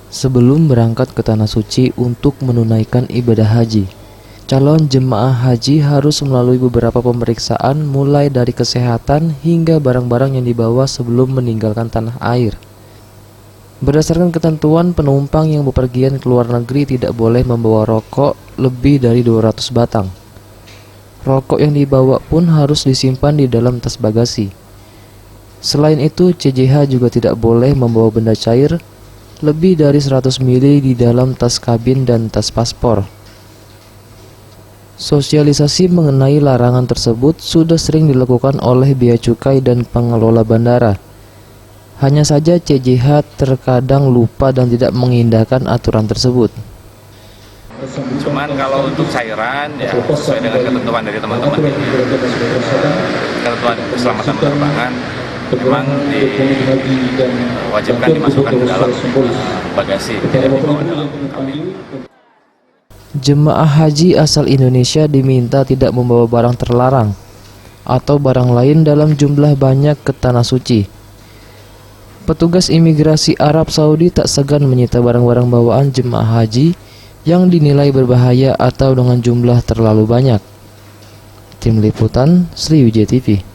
sebelum berangkat ke Tanah Suci untuk menunaikan ibadah haji. Calon jemaah haji harus melalui beberapa pemeriksaan mulai dari kesehatan hingga barang-barang yang dibawa sebelum meninggalkan tanah air. Berdasarkan ketentuan, penumpang yang bepergian ke luar negeri tidak boleh membawa rokok lebih dari 200 batang. Rokok yang dibawa pun harus disimpan di dalam tas bagasi. Selain itu, CJH juga tidak boleh membawa benda cair lebih dari 100 ml di dalam tas kabin dan tas paspor. Sosialisasi mengenai larangan tersebut sudah sering dilakukan oleh Bea Cukai dan pengelola bandara. Hanya saja CJH terkadang lupa dan tidak mengindahkan aturan tersebut. Cuman kalau untuk cairan ya sesuai dengan ketentuan dari teman-teman, ketentuan keselamatan penerbangan memang diwajibkan dimasukkan ke dalam bagasi, tidak dibawa dalam kabin. Jemaah haji asal Indonesia diminta tidak membawa barang terlarang atau barang lain dalam jumlah banyak ke Tanah Suci. Petugas imigrasi Arab Saudi tak segan menyita barang-barang bawaan jemaah haji yang dinilai berbahaya atau dengan jumlah terlalu banyak. Tim Liputan Sriwijaya TV.